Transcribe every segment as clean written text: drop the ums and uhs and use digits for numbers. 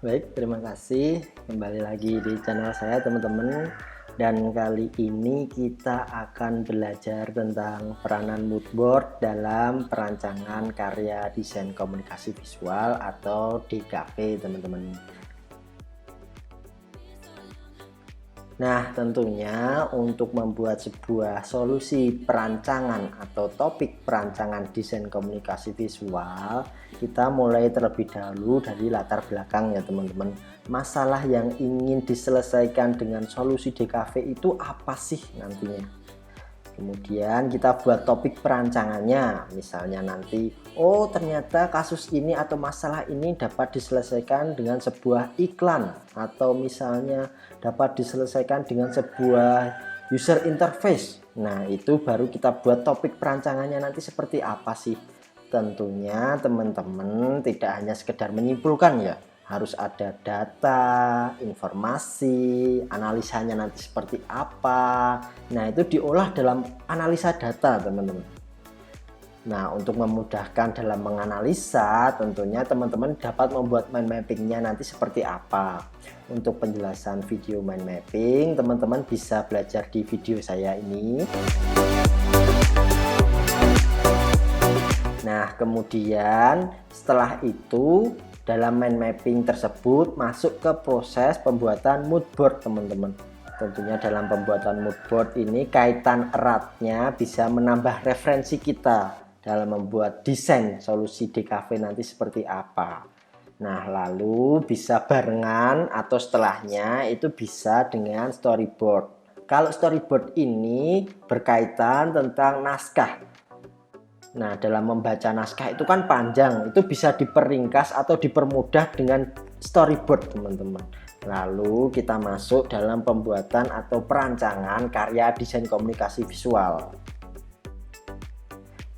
Baik, terima kasih. Kembali lagi di channel saya teman-teman. Dan kali ini kita akan belajar tentang peranan moodboard dalam perancangan karya desain komunikasi visual atau DKV teman-teman. Nah, tentunya untuk membuat sebuah solusi perancangan atau topik perancangan desain komunikasi visual, kita mulai terlebih dahulu dari latar belakang ya teman-teman. Masalah yang ingin diselesaikan dengan solusi DKV itu apa sih nantinya? Kemudian kita buat topik perancangannya, misalnya nanti, oh ternyata kasus ini atau masalah ini dapat diselesaikan dengan sebuah iklan, atau misalnya dapat diselesaikan dengan sebuah user interface. Nah, itu baru kita buat topik perancangannya nanti seperti apa sih. Tentunya teman-teman tidak hanya sekedar menyimpulkan ya, harus ada data, informasi, analisanya nanti seperti apa. Nah, itu diolah dalam analisa data, teman-teman. Nah, untuk memudahkan dalam menganalisa, tentunya teman-teman dapat membuat mind mappingnya nanti seperti apa. Untuk penjelasan video mind mapping, teman-teman bisa belajar di video saya ini. Nah, kemudian setelah itu dalam mind mapping tersebut masuk ke proses pembuatan moodboard teman-teman. Tentunya dalam pembuatan moodboard ini kaitan eratnya bisa menambah referensi kita dalam membuat desain solusi DKV nanti seperti apa. Nah, lalu bisa barengan atau setelahnya itu bisa dengan storyboard. Kalau storyboard ini berkaitan tentang naskah. Nah, dalam membaca naskah itu kan panjang, itu bisa diperingkas atau dipermudah dengan storyboard teman-teman. Lalu kita masuk dalam pembuatan atau perancangan karya desain komunikasi visual.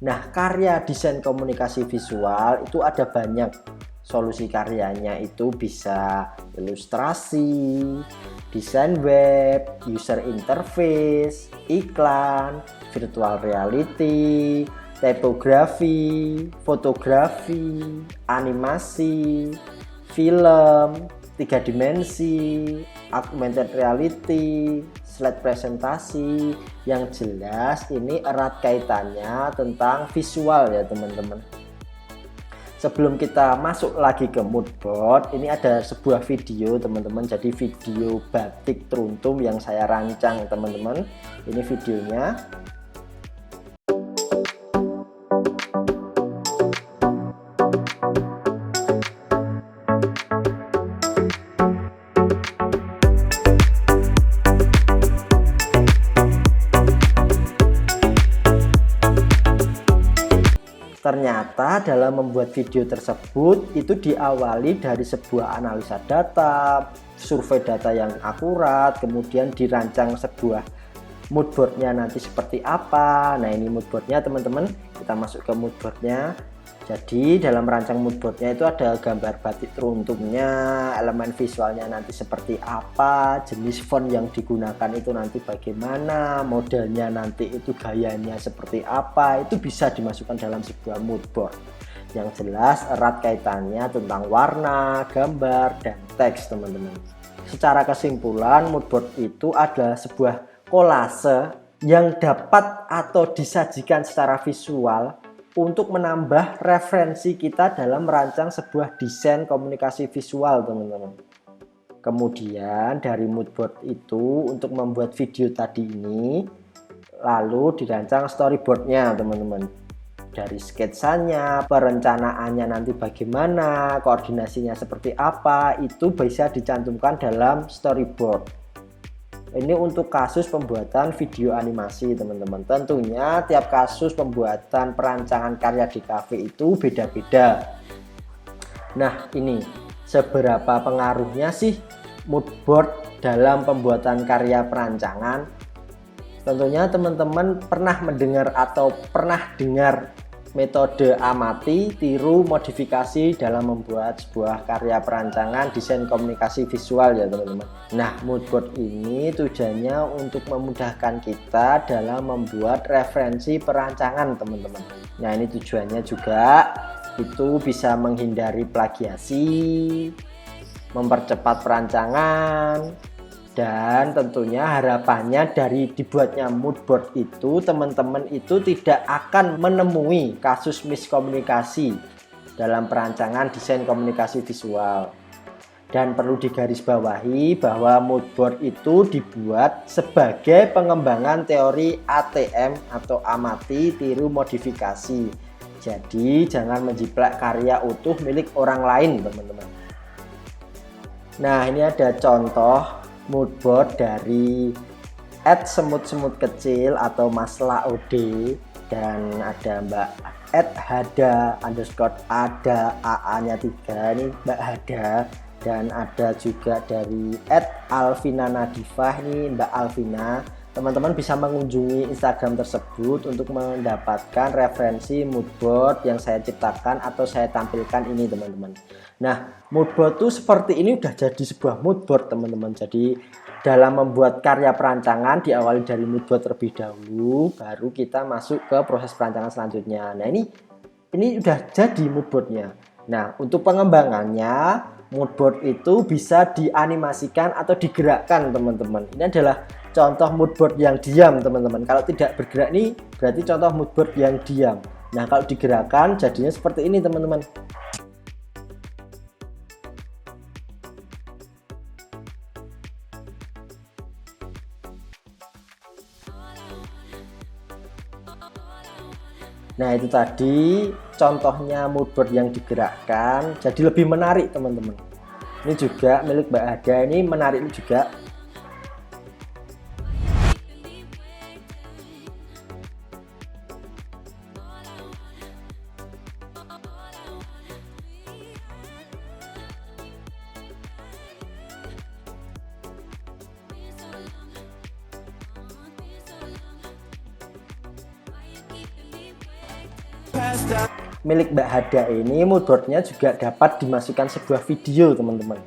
Nah, karya desain komunikasi visual itu ada banyak. Solusi karyanya itu bisa ilustrasi, desain web, user interface, iklan, virtual reality, tipografi, fotografi, animasi, film, 3 dimensi, augmented reality, slide presentasi. Yang jelas ini erat kaitannya tentang visual ya teman-teman. Sebelum kita masuk lagi ke moodboard, ini ada sebuah video teman-teman. Jadi video batik teruntum yang saya rancang teman-teman. Ini videonya. Ternyata dalam membuat video tersebut itu diawali dari sebuah analisa data, survei data yang akurat, kemudian dirancang sebuah moodboardnya nanti seperti apa. Nah, ini moodboardnya teman-teman, kita masuk ke moodboardnya. Jadi dalam rancang moodboardnya itu ada gambar batik teruntumnya, elemen visualnya nanti seperti apa, jenis font yang digunakan itu nanti bagaimana, modelnya nanti itu gayanya seperti apa, itu bisa dimasukkan dalam sebuah moodboard. Yang jelas erat kaitannya tentang warna, gambar, dan teks teman-teman. Secara kesimpulan, moodboard itu adalah sebuah kolase yang dapat atau disajikan secara visual untuk menambah referensi kita dalam merancang sebuah desain komunikasi visual teman-teman. Kemudian dari moodboard itu untuk membuat video tadi ini lalu dirancang storyboardnya teman-teman. Dari sketsanya, perencanaannya nanti bagaimana, koordinasinya seperti apa, itu bisa dicantumkan dalam storyboard. Ini untuk kasus pembuatan video animasi teman-teman. Tentunya tiap kasus pembuatan perancangan karya DKV itu beda-beda. Nah, ini seberapa pengaruhnya sih moodboard dalam pembuatan karya perancangan? Tentunya teman-teman pernah mendengar atau pernah dengar metode amati, tiru, modifikasi dalam membuat sebuah karya perancangan desain komunikasi visual ya teman-teman. Nah, moodboard ini tujuannya untuk memudahkan kita dalam membuat referensi perancangan teman-teman. Nah, ini tujuannya juga itu bisa menghindari plagiasi, mempercepat perancangan, dan tentunya harapannya dari dibuatnya mood board itu teman-teman itu tidak akan menemui kasus miskomunikasi dalam perancangan desain komunikasi visual. Dan perlu digarisbawahi bahwa mood board itu dibuat sebagai pengembangan teori ATM atau amati tiru modifikasi. Jadi jangan menjiplak karya utuh milik orang lain, teman-teman. Nah, ini ada contoh mood board dari @semut-semut kecil atau Mas Laod, dan ada Mbak @hada_ada AA-nya 3, ini Mbak Hada. Dan ada juga dari @alvinanadifah, ini Mbak Alvina. Teman-teman bisa mengunjungi Instagram tersebut untuk mendapatkan referensi mood board yang saya ciptakan atau saya tampilkan ini, teman-teman. Nah, mood board itu seperti ini udah jadi sebuah mood board, teman-teman. Jadi dalam membuat karya perancangan diawali dari mood board terlebih dahulu, baru kita masuk ke proses perancangan selanjutnya. Nah, ini udah jadi mood boardnya. Nah, untuk pengembangannya mood board itu bisa dianimasikan atau digerakkan, teman-teman. Ini adalah contoh mood board yang diam, teman-teman. Kalau tidak bergerak nih berarti contoh mood board yang diam. Nah, kalau digerakkan jadinya seperti ini, teman-teman. Nah, itu tadi contohnya mood board yang digerakkan, jadi lebih menarik, teman-teman. Ini juga milik Mbak Ada, ini menarik juga. Milik Mbak Hada ini mood boardnya juga dapat dimasukkan sebuah video, teman-teman.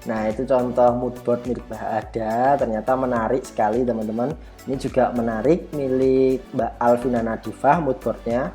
Nah, itu contoh mood board milik Mbak Ada, ternyata menarik sekali, teman-teman. Ini juga menarik milik Mbak Alvina Nadifah mood boardnya.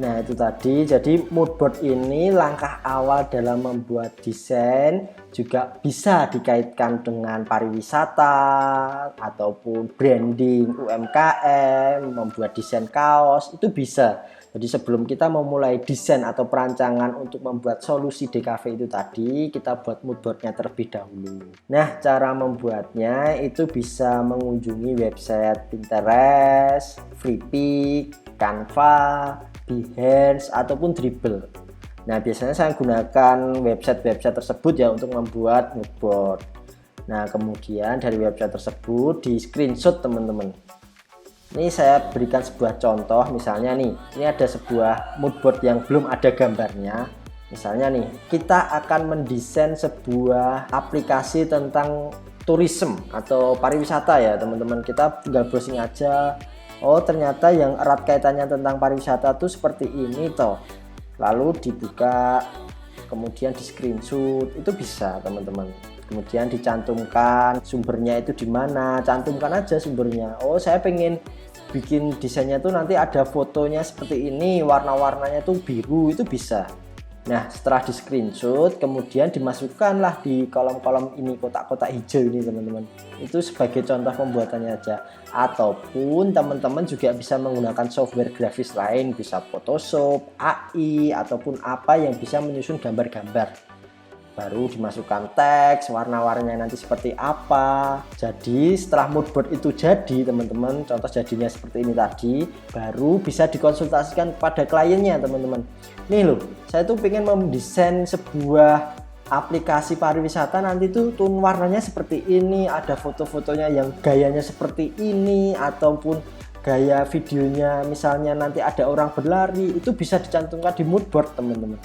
Nah, itu tadi, jadi mood board ini langkah awal dalam membuat desain, juga bisa dikaitkan dengan pariwisata ataupun branding UMKM, membuat desain kaos, itu bisa. Jadi sebelum kita memulai desain atau perancangan untuk membuat solusi DKV itu tadi, kita buat mood boardnya terlebih dahulu. Nah, cara membuatnya itu bisa mengunjungi website Pinterest, Freepik, Canva, Behance, ataupun Dribbble. Nah, biasanya saya gunakan website-website tersebut ya untuk membuat mood board. Nah, kemudian dari website tersebut di screenshot, teman-teman. Ini saya berikan sebuah contoh, misalnya nih, ini ada sebuah mood board yang belum ada gambarnya. Misalnya nih, kita akan mendesain sebuah aplikasi tentang tourism atau pariwisata ya, teman-teman. Kita tinggal browsing aja. Oh, ternyata yang erat kaitannya tentang pariwisata tuh seperti ini toh. Lalu dibuka, kemudian di screenshot, itu bisa, teman-teman. Kemudian dicantumkan sumbernya itu di mana, cantumkan aja sumbernya. Oh, saya pengen bikin desainnya tuh nanti ada fotonya seperti ini, warna-warnanya tuh biru, itu bisa. Nah, setelah di screenshot, kemudian dimasukkanlah di kolom-kolom ini, kotak-kotak hijau ini, teman-teman. Itu sebagai contoh pembuatannya aja. Ataupun teman-teman juga bisa menggunakan software grafis lain, bisa Photoshop, AI, ataupun apa yang bisa menyusun gambar-gambar. Baru dimasukkan teks, warna-warnanya nanti seperti apa. Jadi setelah mood board itu jadi, teman-teman, contoh jadinya seperti ini tadi, baru bisa dikonsultasikan kepada kliennya, teman-teman. Nih loh, saya tuh pengen mendesain sebuah aplikasi pariwisata, nanti tuh tone warnanya seperti ini, ada foto-fotonya yang gayanya seperti ini, ataupun gaya videonya, misalnya nanti ada orang berlari, itu bisa dicantumkan di mood board teman-teman.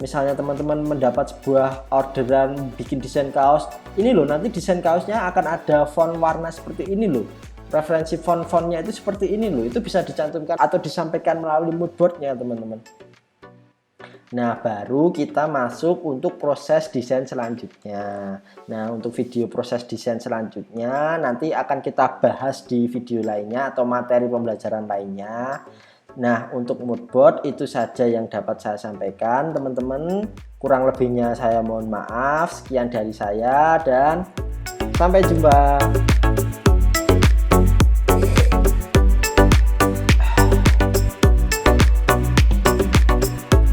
Misalnya teman-teman mendapat sebuah orderan bikin desain kaos, ini loh nanti desain kaosnya akan ada font warna seperti ini loh, referensi font-fontnya itu seperti ini loh, itu bisa dicantumkan atau disampaikan melalui mood boardnya teman-teman. Nah, baru kita masuk untuk proses desain selanjutnya. Nah, untuk video proses desain selanjutnya nanti akan kita bahas di video lainnya atau materi pembelajaran lainnya. Nah, untuk mood board itu saja yang dapat saya sampaikan, teman-teman. Kurang lebihnya saya mohon maaf. Sekian dari saya dan sampai jumpa.